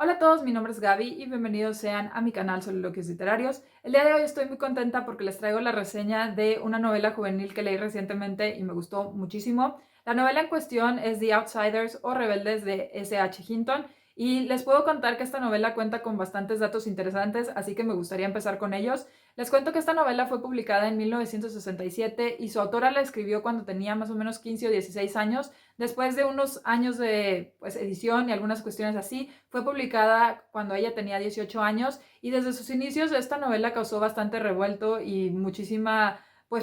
Hola a todos, mi nombre es Gaby y bienvenidos sean a mi canal Soliloquios Literarios. El día de hoy estoy muy contenta porque les traigo la reseña de una novela juvenil que leí recientemente y me gustó muchísimo. La novela en cuestión es The Outsiders o Rebeldes de S.H. Hinton y les puedo contar que esta novela cuenta con bastantes datos interesantes, así que me gustaría empezar con ellos. Les cuento que esta novela fue publicada en 1967 y su autora la escribió cuando tenía más o menos 15 o 16 años. Después de unos años de edición y algunas cuestiones así, fue publicada cuando ella tenía 18 años y desde sus inicios esta novela causó bastante revuelto y muchísima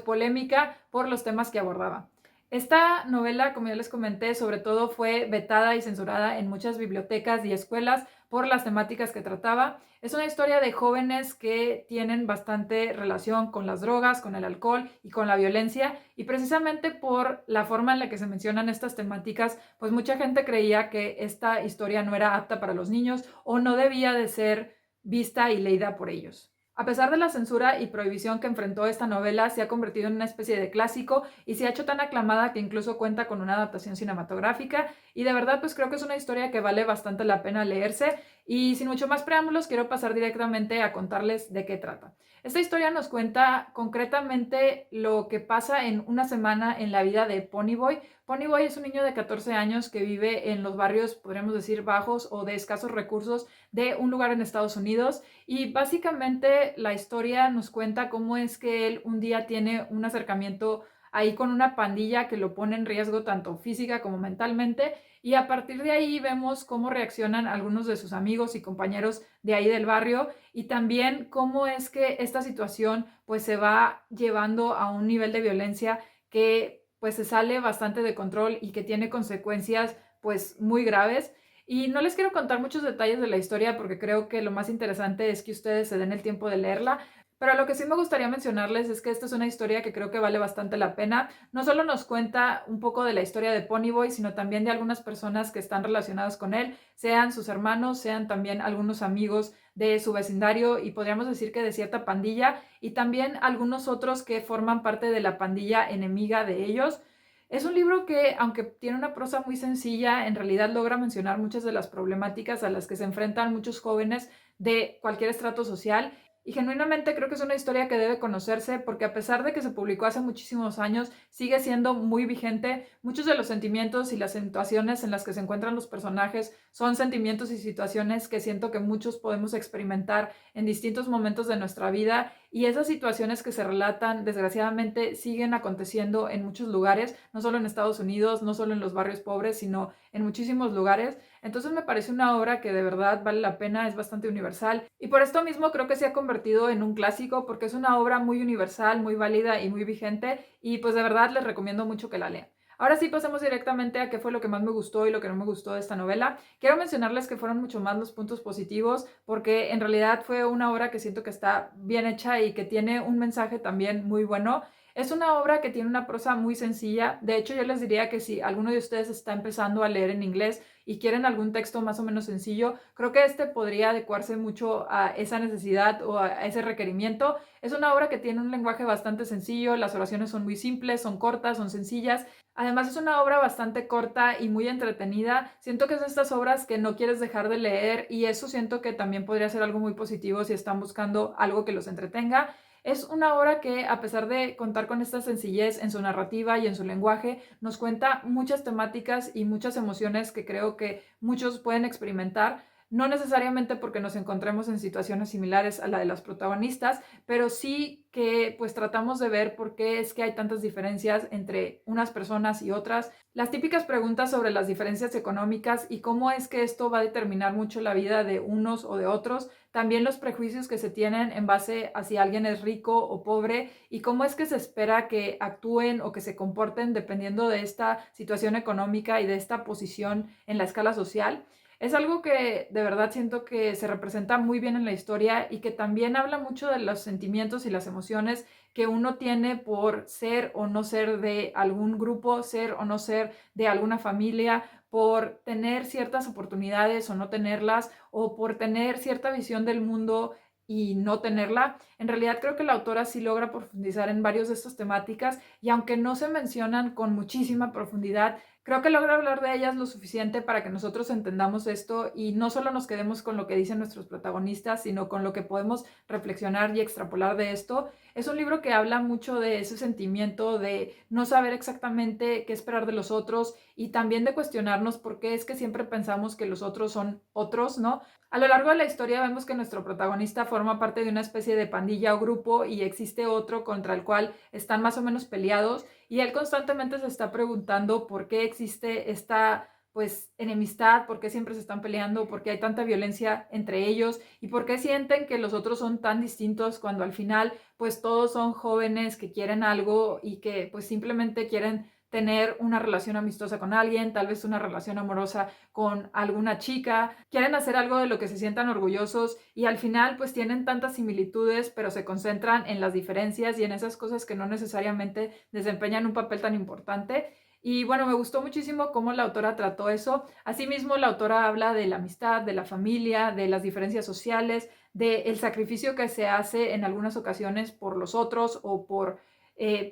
polémica por los temas que abordaba. Esta novela, como ya les comenté, sobre todo fue vetada y censurada en muchas bibliotecas y escuelas por las temáticas que trataba. Es una historia de jóvenes que tienen bastante relación con las drogas, con el alcohol y con la violencia, y precisamente por la forma en la que se mencionan estas temáticas, pues mucha gente creía que esta historia no era apta para los niños o no debía de ser vista y leída por ellos. A pesar de la censura y prohibición que enfrentó esta novela, se ha convertido en una especie de clásico y se ha hecho tan aclamada que incluso cuenta con una adaptación cinematográfica, y de verdad pues creo que es una historia que vale bastante la pena leerse. Y sin mucho más preámbulos, quiero pasar directamente a contarles de qué trata. Esta historia nos cuenta concretamente lo que pasa en una semana en la vida de Ponyboy. Ponyboy es un niño de 14 años que vive en los barrios, podríamos decir, bajos o de escasos recursos de un lugar en Estados Unidos, y básicamente la historia nos cuenta cómo es que él un día tiene un acercamiento ahí con una pandilla que lo pone en riesgo tanto física como mentalmente, y a partir de ahí vemos cómo reaccionan algunos de sus amigos y compañeros de ahí del barrio, y también cómo es que esta situación pues se va llevando a un nivel de violencia que pues se sale bastante de control y que tiene consecuencias pues muy graves. Y no les quiero contar muchos detalles de la historia porque creo que lo más interesante es que ustedes se den el tiempo de leerla. Pero lo que sí me gustaría mencionarles es que esta es una historia que creo que vale bastante la pena. No solo nos cuenta un poco de la historia de Ponyboy, sino también de algunas personas que están relacionadas con él, sean sus hermanos, sean también algunos amigos de su vecindario y podríamos decir que de cierta pandilla, y también algunos otros que forman parte de la pandilla enemiga de ellos. Es un libro que, aunque tiene una prosa muy sencilla, en realidad logra mencionar muchas de las problemáticas a las que se enfrentan muchos jóvenes de cualquier estrato social, y genuinamente creo que es una historia que debe conocerse porque a pesar de que se publicó hace muchísimos años, sigue siendo muy vigente. Muchos de los sentimientos y las situaciones en las que se encuentran los personajes son sentimientos y situaciones que siento que muchos podemos experimentar en distintos momentos de nuestra vida, y esas situaciones que se relatan desgraciadamente siguen aconteciendo en muchos lugares, no solo en Estados Unidos, no solo en los barrios pobres, sino en muchísimos lugares. Entonces me parece una obra que de verdad vale la pena, es bastante universal y por esto mismo creo que se ha convertido en un clásico porque es una obra muy universal, muy válida y muy vigente, y pues de verdad les recomiendo mucho que la lean. Ahora sí, pasemos directamente a qué fue lo que más me gustó y lo que no me gustó de esta novela. Quiero mencionarles que fueron mucho más los puntos positivos porque en realidad fue una obra que siento que está bien hecha y que tiene un mensaje también muy bueno. Es una obra que tiene una prosa muy sencilla. De hecho, yo les diría que si alguno de ustedes está empezando a leer en inglés y quieren algún texto más o menos sencillo, creo que este podría adecuarse mucho a esa necesidad o a ese requerimiento. Es una obra que tiene un lenguaje bastante sencillo, las oraciones son muy simples, son cortas, son sencillas. Además es una obra bastante corta y muy entretenida. Siento que es de estas obras que no quieres dejar de leer, y eso siento que también podría ser algo muy positivo si están buscando algo que los entretenga. Es una obra que, a pesar de contar con esta sencillez en su narrativa y en su lenguaje, nos cuenta muchas temáticas y muchas emociones que creo que muchos pueden experimentar, no necesariamente porque nos encontremos en situaciones similares a la de las protagonistas, pero sí que pues tratamos de ver por qué es que hay tantas diferencias entre unas personas y otras. Las típicas preguntas sobre las diferencias económicas y cómo es que esto va a determinar mucho la vida de unos o de otros. También los prejuicios que se tienen en base a si alguien es rico o pobre y cómo es que se espera que actúen o que se comporten dependiendo de esta situación económica y de esta posición en la escala social. Es algo que de verdad siento que se representa muy bien en la historia y que también habla mucho de los sentimientos y las emociones que uno tiene por ser o no ser de algún grupo, ser o no ser de alguna familia, por tener ciertas oportunidades o no tenerlas, o por tener cierta visión del mundo y no tenerla. En realidad creo que la autora sí logra profundizar en varios de estas temáticas, y aunque no se mencionan con muchísima profundidad, Creo que logra hablar de ellas lo suficiente para que nosotros entendamos esto y no solo nos quedemos con lo que dicen nuestros protagonistas, sino con lo que podemos reflexionar y extrapolar de esto. Es un libro que habla mucho de ese sentimiento de no saber exactamente qué esperar de los otros y también de cuestionarnos por qué es que siempre pensamos que los otros son otros, ¿no? A lo largo de la historia vemos que nuestro protagonista forma parte de una especie de pandilla o grupo y existe otro contra el cual están más o menos peleados y él constantemente se está preguntando por qué existe esta pues enemistad, por qué siempre se están peleando, por qué hay tanta violencia entre ellos y por qué sienten que los otros son tan distintos cuando al final pues todos son jóvenes que quieren algo y que pues simplemente quieren tener una relación amistosa con alguien, tal vez una relación amorosa con alguna chica, quieren hacer algo de lo que se sientan orgullosos y al final pues tienen tantas similitudes, pero se concentran en las diferencias y en esas cosas que no necesariamente desempeñan un papel tan importante. Y bueno, me gustó muchísimo cómo la autora trató eso. Asimismo, la autora habla de la amistad, de la familia, de las diferencias sociales, del sacrificio que se hace en algunas ocasiones por los otros o por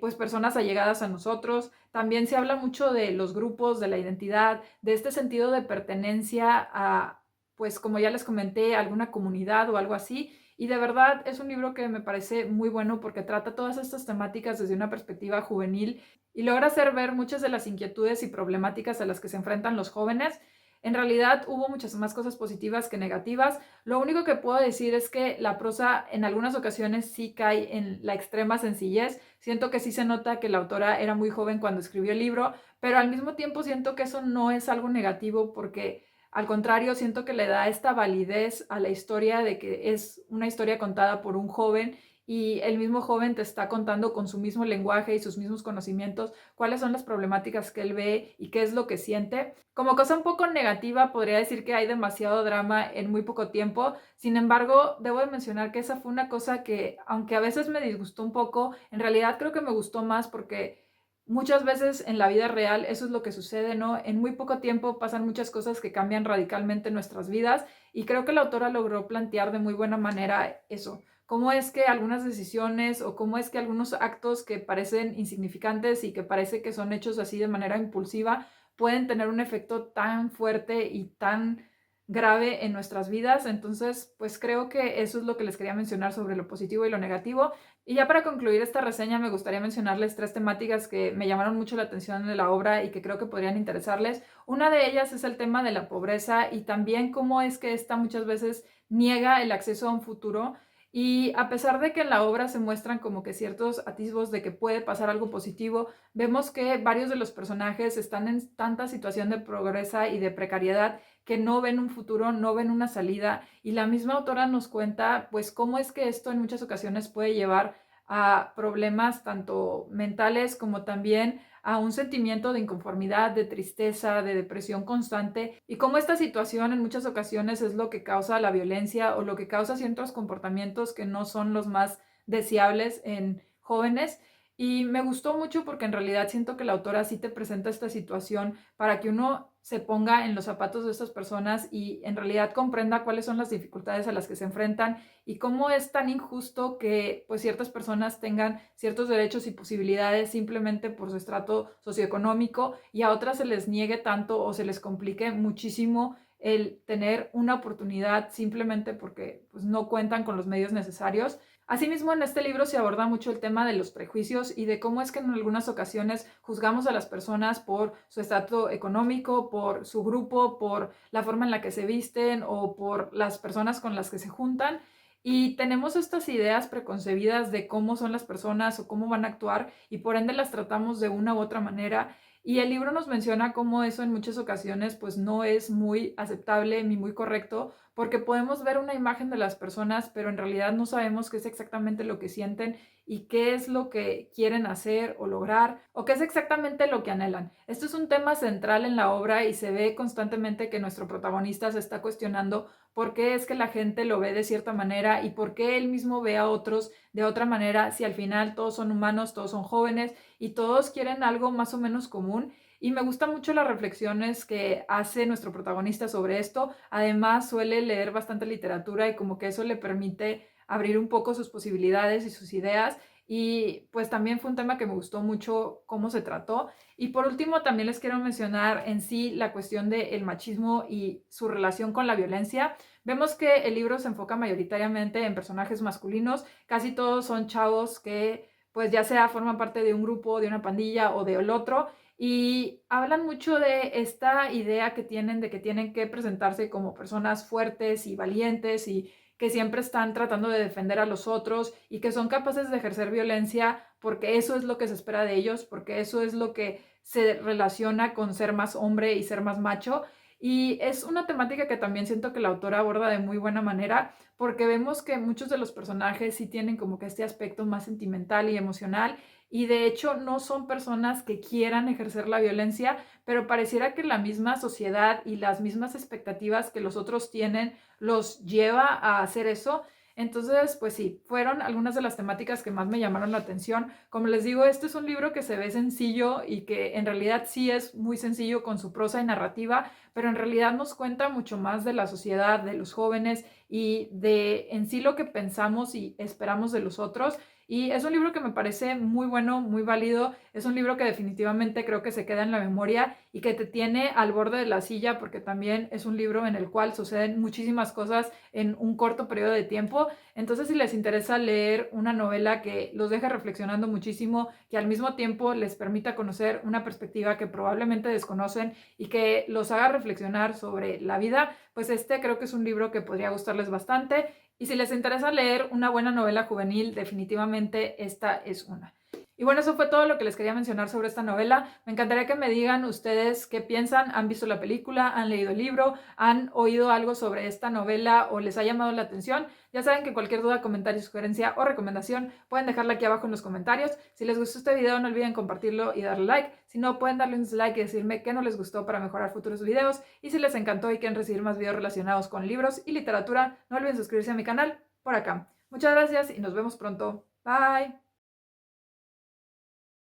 pues personas allegadas a nosotros. También se habla mucho de los grupos, de la identidad, de este sentido de pertenencia a, pues como ya les comenté, a alguna comunidad o algo así. Y de verdad es un libro que me parece muy bueno porque trata todas estas temáticas desde una perspectiva juvenil y logra hacer ver muchas de las inquietudes y problemáticas a las que se enfrentan los jóvenes. En realidad hubo muchas más cosas positivas que negativas. Lo único que puedo decir es que la prosa en algunas ocasiones sí cae en la extrema sencillez. Siento que sí se nota que la autora era muy joven cuando escribió el libro, pero al mismo tiempo siento que eso no es algo negativo porque al contrario siento que le da esta validez a la historia de que es una historia contada por un joven y el mismo joven te está contando con su mismo lenguaje y sus mismos conocimientos cuáles son las problemáticas que él ve y qué es lo que siente. Como cosa un poco negativa, podría decir que hay demasiado drama en muy poco tiempo. Sin embargo, debo de mencionar que esa fue una cosa que, aunque a veces me disgustó un poco, en realidad creo que me gustó más porque muchas veces en la vida real eso es lo que sucede, ¿no? En muy poco tiempo pasan muchas cosas que cambian radicalmente nuestras vidas y creo que la autora logró plantear de muy buena manera eso. Cómo es que algunas decisiones o cómo es que algunos actos que parecen insignificantes y que parece que son hechos así de manera impulsiva pueden tener un efecto tan fuerte y tan grave en nuestras vidas. Entonces, pues creo que eso es lo que les quería mencionar sobre lo positivo y lo negativo. Y ya para concluir esta reseña, me gustaría mencionarles tres temáticas que me llamaron mucho la atención de la obra y que creo que podrían interesarles. Una de ellas es el tema de la pobreza y también cómo es que esta muchas veces niega el acceso a un futuro. Y a pesar de que en la obra se muestran como que ciertos atisbos de que puede pasar algo positivo, vemos que varios de los personajes están en tanta situación de pobreza y de precariedad que no ven un futuro, no ven una salida y la misma autora nos cuenta pues cómo es que esto en muchas ocasiones puede llevar a problemas tanto mentales como también a un sentimiento de inconformidad, de tristeza, de depresión constante y cómo esta situación en muchas ocasiones es lo que causa la violencia o lo que causa ciertos comportamientos que no son los más deseables en jóvenes. Y me gustó mucho porque en realidad siento que la autora sí te presenta esta situación para que uno se ponga en los zapatos de estas personas y en realidad comprenda cuáles son las dificultades a las que se enfrentan y cómo es tan injusto que pues ciertas personas tengan ciertos derechos y posibilidades simplemente por su estrato socioeconómico y a otras se les niegue tanto o se les complique muchísimo el tener una oportunidad simplemente porque pues, no cuentan con los medios necesarios. Asimismo, en este libro se aborda mucho el tema de los prejuicios y de cómo es que en algunas ocasiones juzgamos a las personas por su estatus económico, por su grupo, por la forma en la que se visten o por las personas con las que se juntan. Y tenemos estas ideas preconcebidas de cómo son las personas o cómo van a actuar y por ende las tratamos de una u otra manera. Y el libro nos menciona cómo eso en muchas ocasiones pues no es muy aceptable ni muy correcto porque podemos ver una imagen de las personas, pero en realidad no sabemos qué es exactamente lo que sienten y qué es lo que quieren hacer o lograr o qué es exactamente lo que anhelan. Esto es un tema central en la obra y se ve constantemente que nuestro protagonista se está cuestionando por qué es que la gente lo ve de cierta manera y por qué él mismo ve a otros de otra manera si al final todos son humanos, todos son jóvenes y todos quieren algo más o menos común. Y me gustan mucho las reflexiones que hace nuestro protagonista sobre esto. Además, suele leer bastante literatura y como que eso le permite abrir un poco sus posibilidades y sus ideas. y pues también fue un tema que me gustó mucho cómo se trató. Y por último, también les quiero mencionar en sí la cuestión del machismo y su relación con la violencia. Vemos que el libro se enfoca mayoritariamente en personajes masculinos, casi todos son chavos que pues ya sea forman parte de un grupo, de una pandilla o del otro, y hablan mucho de esta idea que tienen de que tienen que presentarse como personas fuertes y valientes y que siempre están tratando de defender a los otros y que son capaces de ejercer violencia porque eso es lo que se espera de ellos, porque eso es lo que se relaciona con ser más hombre y ser más macho. Y es una temática que también siento que la autora aborda de muy buena manera, porque vemos que muchos de los personajes sí tienen como que este aspecto más sentimental y emocional, y de hecho no son personas que quieran ejercer la violencia, pero pareciera que la misma sociedad y las mismas expectativas que los otros tienen los lleva a hacer eso. Entonces, pues sí, fueron algunas de las temáticas que más me llamaron la atención. Como les digo, este es un libro que se ve sencillo y que en realidad sí es muy sencillo con su prosa y narrativa, pero en realidad nos cuenta mucho más de la sociedad, de los jóvenes y de en sí lo que pensamos y esperamos de los otros. Y es un libro que me parece muy bueno, muy válido. Es un libro que definitivamente creo que se queda en la memoria y que te tiene al borde de la silla, porque también es un libro en el cual suceden muchísimas cosas en un corto periodo de tiempo. Entonces, si les interesa leer una novela que los deja reflexionando muchísimo, que al mismo tiempo les permita conocer una perspectiva que probablemente desconocen y que los haga reflexionar sobre la vida, pues este creo que es un libro que podría gustarles bastante. Y si les interesa leer una buena novela juvenil, definitivamente esta es una. Y bueno, eso fue todo lo que les quería mencionar sobre esta novela. Me encantaría que me digan ustedes qué piensan, han visto la película, han leído el libro, han oído algo sobre esta novela o les ha llamado la atención. Ya saben que cualquier duda, comentario, sugerencia o recomendación pueden dejarla aquí abajo en los comentarios. Si les gustó este video no olviden compartirlo y darle like. Si no, pueden darle un dislike y decirme qué no les gustó para mejorar futuros videos. Y si les encantó y quieren recibir más videos relacionados con libros y literatura, no olviden suscribirse a mi canal por acá. Muchas gracias y nos vemos pronto. Bye.